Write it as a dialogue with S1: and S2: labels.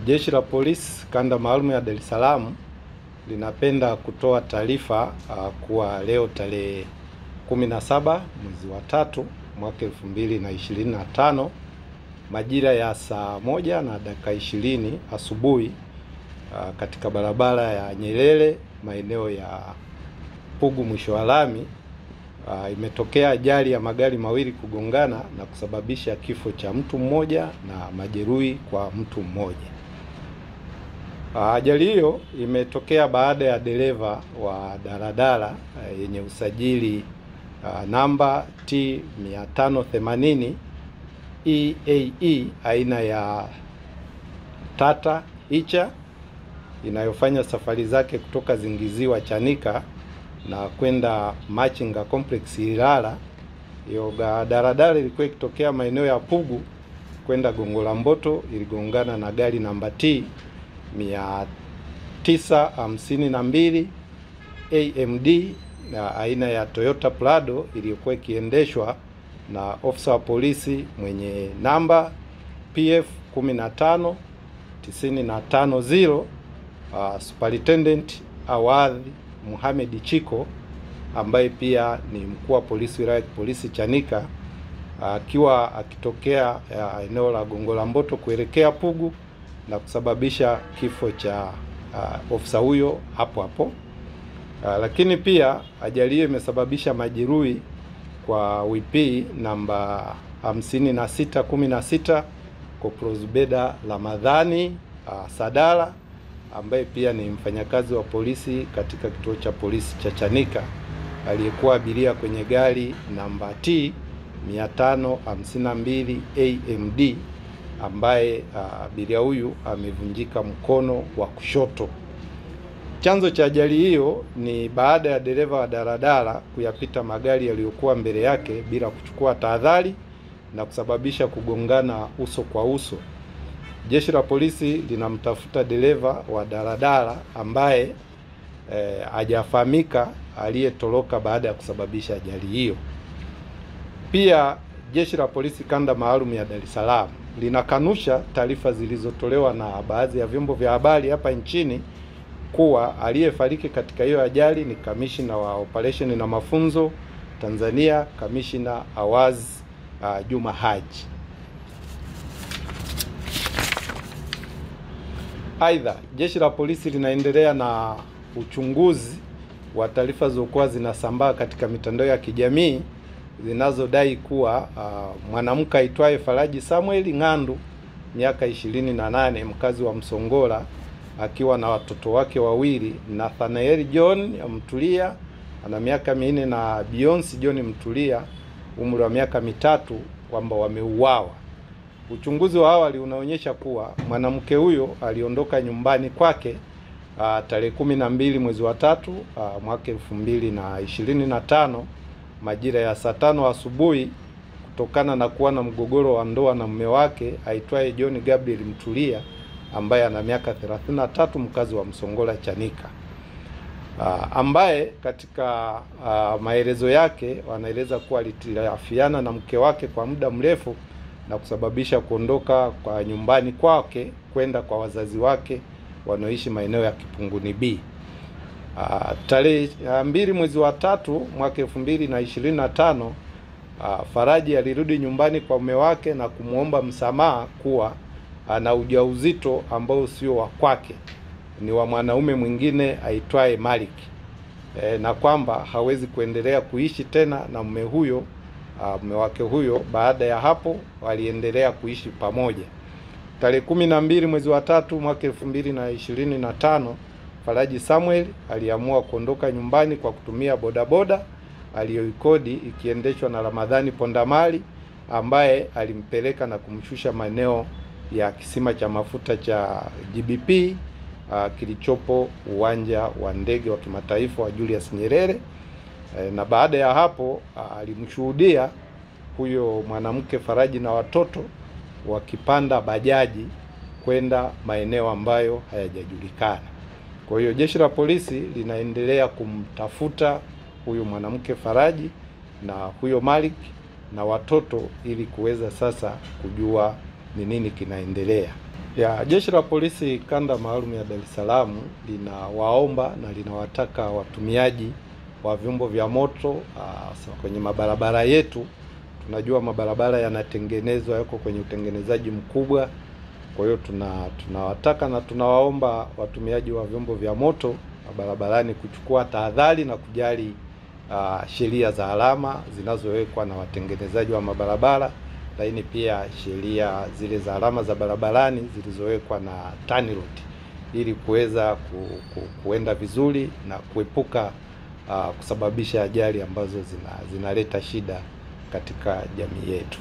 S1: Jeshi la Polisi Kanda Maalum ya Dar es Salaam linapenda kutoa taarifa kuwa leo tarehe 17 mwezi wa 3 mwaka 2025 majira ya saa 1:20 asubuhi katika barabara ya Nyerere maeneo ya Pugu mwisho wa lami imetokea ajali ya magari mawili kugongana na kusababisha kifo cha mtu mmoja na majeruhi kwa mtu mmoja. Ajali hiyo imetokea baada ya dereva wa daladala yenye usajili namba T580 EAE aina ya Tata Icha inayofanya safari zake kutoka Zingiziwa Chanika na kwenda Machinga Complex Ilala. Hiyo daladala ilikuwa ikitokea maeneo ya Pugu kwenda Gongo la Mboto, iligongana na gari namba T 952 AMD na aina ya Toyota Prado iliyokuwa ikiendeshwa na ofisa wa polisi mwenye namba PF 15950 Superintendent Awadhi Mohamed Chiko ambaye pia ni mkuu wa polisi wilaya ya polisi Chanika, akiwa akitokea eneo la Gongo la Mboto kuelekea Pugu na kusababisha kifo cha ofisa huyo hapo hapo. Lakini pia ajali hiyo imesababisha majeruhi kwa WP namba 5616 Kopro Zubeda Ramadhani Sadala ambaye pia ni mfanyakazi wa polisi katika kituo cha polisi cha Chanika, aliyekuwa abiria kwenye gari namba T 552 AMD ambaye abiria huyu amevunjika mkono wa kushoto. Chanzo cha ajali hiyo ni baada ya dereva wa daladala kuyapita magari yaliyokuwa mbele yake bila kuchukua tahadhari na kusababisha kugongana uso kwa uso. Jeshi la polisi linamtafuta dereva wa daladala ambaye hajafahamika aliyetoroka baada ya kusababisha ajali hiyo. Pia Jeshi la Polisi Kanda Maalum ya Dar es Salaam linakanusha taarifa zilizotolewa na baadhi ya vyombo vya habari hapa nchini kuwa aliyefariki katika hiyo ajali ni kamishina wa operation na mafunzo Tanzania, Kamishina Awaz Juma Haji. Aidha, Jeshi la Polisi linaendelea na uchunguzi wa taarifa zilizokuwa zinasambaa katika mitandao ya kijamii zinazodai kuwa mwanamke aitwaye Faraji Samuel Ng'andu, miaka 28, mkazi wa Msongola, akiwa na watoto wake wawili, Nathanael John Mtulia ana miaka 4 na Beyonce John Mtulia umri wa miaka 3, kwamba wameuawa. Uchunguzi wa awali unaonyesha kuwa mwanamke huyo aliondoka nyumbani kwake tarehe 12 mwezi wa 3 mwaka 2025 majira ya saa 5 asubuhi kutokana na kuwa na mgogoro wa ndoa na mume wake aitwaye John Gabriel Mtulia ambaye ana miaka 33, mkazi wa Msongola Chanika, ambaye katika maelezo yake wanaeleza kuwa alitilafiana na mke wake kwa muda mrefu na kusababisha kuondoka kwa nyumbani kwake kwenda kwa wazazi wake wanaoishi maeneo ya Kipunguni B. Tarehe 2 mwezi wa 3 mwaka 2025 Faraji alirudi nyumbani kwa mume wake na kumwomba msamaha kuwa ana ujauzito ambao sio wa kwake, ni wa mwanaume mwingine aitwaye Malik, na kwamba hawezi kuendelea kuishi tena na mume huyo, mume wake huyo. Baada ya hapo waliendelea kuishi pamoja. Tarehe 12 mwezi wa 3 mwaka 2025 Faraji Samuel aliamua kuondoka nyumbani kwa kutumia bodaboda aliyoikodi ikiendeshwa na Ramadhani Pondamali, ambaye alimpeleka na kumshusha maeneo ya kisima cha mafuta cha GBP kilichopo uwanja wa ndege wa kimataifa wa Julius Nyerere. Na baada ya hapo alimshuhudia huyo mwanamke Faraji na watoto wakipanda bajaji kwenda maeneo ambayo hayajajulikana. Kwa hiyo Jeshi la Polisi linaendelea kumtafuta huyo mwanamke Faraji na huyo Malik na watoto ili kuweza sasa kujua ni nini kinaendelea. Ya Jeshi la Polisi Kanda Maalum ya Dar es Salaam linawaomba na linawataka watumiaji wa vyombo vya moto kwenye mabarabara yetu. Tunajua mabarabara yanatengenezwa, yako kwenye utengenezaji mkubwa. Kwa hiyo tunawataka na tunawaomba watumiaji wa vyombo vya moto barabarani kuchukua tahadhari na kujali sheria za alama zinazowekwa na watengenezaji wa mabarabara, lakini pia sheria zile za alama za barabarani zilizowekwa na TANROADS ili kuweza kuenda vizuri na kuepuka kusababisha ajali ambazo zinaleta shida katika jamii yetu.